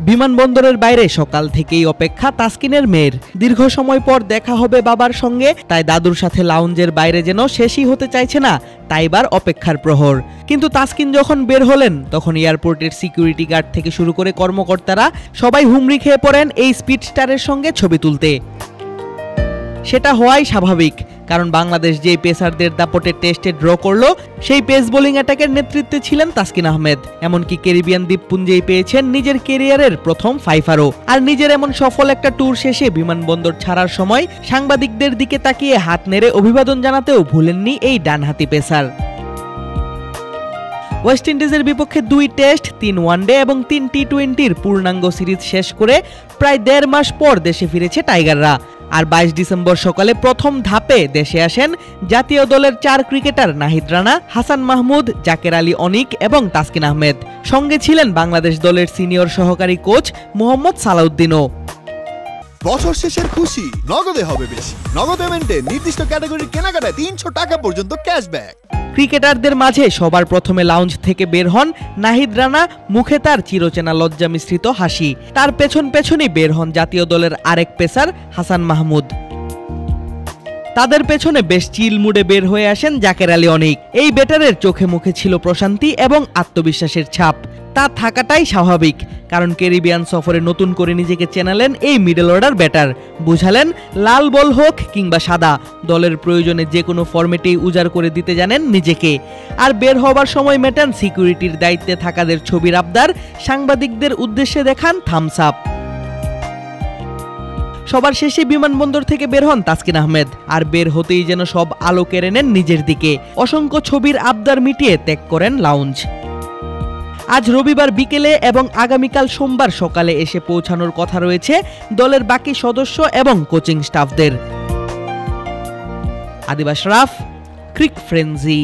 বিমানবন্দরের বাইরে সকাল থেকেই অপেক্ষা তাসকিনের মেয়ের। দীর্ঘ সময় পর দেখা হবে বাবার সঙ্গে, তাই দাদুর সাথে লাউঞ্জের বাইরে যেন শেষই হতে চাইছে না, তাই এবার অপেক্ষার প্রহর। কিন্তু তাসকিন যখন বের হলেন তখন এয়ারপোর্টের সিকিউরিটি গার্ড থেকে শুরু করে কর্মকর্তারা সবাই হুমড়ি খেয়ে পড়েন এই স্পিডস্টারের সঙ্গে ছবি তুলতে। সেটা হওয়াই স্বাভাবিক, কারণ বাংলাদেশ যেই পেসারদের দাপটে টেস্টে ড্র করলো সেই পেস বোলিং অ্যাটাকের নেতৃত্বে ছিলেন তাসকিন আহমেদ। এমনকি ক্যারিবিয়ান দ্বীপপুঞ্জেই পেয়েছেন নিজের ক্যারিয়ারের প্রথম ফাইফারও। আর নিজের এমন সফল একটা ট্যুর শেষে বিমানবন্দর ছাড়ার সময় সাংবাদিকদের দিকে তাকিয়ে হাত নেড়ে অভিবাদন জানাতেও ভুলেননি এই ডানহাতি পেসার। ওয়েস্ট ইন্ডিজের বিপক্ষে 2 টেস্ট, 3 ওয়ানডে এবং 3 টি-20-র পূর্ণাঙ্গ সিরিজ শেষ করে প্রায় 1.5 মাস পর দেশে ফিরেছে টাইগাররা। আর 22 ডিসেম্বর সকালে প্রথম ধাপে দেশে আসেন জাতীয় দলের 4 ক্রিকেটার নাহিদ রানা, হাসান মাহমুদ, জাকের আলী অনিক এবং তাসকিন আহমেদ। সঙ্গে ছিলেন বাংলাদেশ দলের সিনিয়র সহকারী কোচ মোহাম্মদ সালাউদ্দিনও। বছর শেষের খুশি নগদে হবে বেশি। নগদ পেমেন্টে নির্দিষ্ট ক্যাটাগরির কেনাকাটায় 300 টাকা পর্যন্ত ক্যাশব্যাক। ক্রিকেটারদের মাঝে সবার প্রথমে লাউঞ্জ থেকে বের হন নাহিদ রানা, মুখে তার চিরচেনা লজ্জা মিশ্রিত হাসি। তার পেছনেই বের হন জাতীয় দলের আরেক পেসার হাসান মাহমুদ। তাদের পেছনে বেশ চিল মুডে বের হয়ে আসেন জাকের আলী অনিক। এই ব্যাটারের চোখে মুখে ছিল প্রশান্তি এবং আত্মবিশ্বাসের ছাপ। তা থাকাটাই স্বাভাবিক, কারণ ক্যারিবিয়ান সফরে নতুন করে নিজেকে চেনালেন এই মিডল অর্ডার ব্যাটার। বুঝালেন লাল বল হোক কিংবা সাদা, দলের প্রয়োজনে যে কোনো ফরম্যাটেই উজাড় করে দিতে জানেন নিজেকে। আর বের হবার সময় মেটান সিকিউরিটির দায়িত্বে থাকাদের ছবির আবদার, সাংবাদিকদের উদ্দেশ্যে দেখান থামস আপ। সবার শেষে বিমানবন্দর থেকে বের হন তাসকিন আহমেদ। আর বের হতেই যেন সব আলো কেড়ে নেন নিজের দিকে। অসংখ্য ছবির আবদার মিটিয়ে ত্যাগ করেন লাউঞ্জ। আজ রবিবার বিকেলে এবং আগামীকাল সোমবার সকালে এসে পৌঁছানোর কথা রয়েছে দলের বাকি সদস্য এবং কোচিং স্টাফদের। আদিব আশরাফ, ক্রিক ফ্রেন্জি।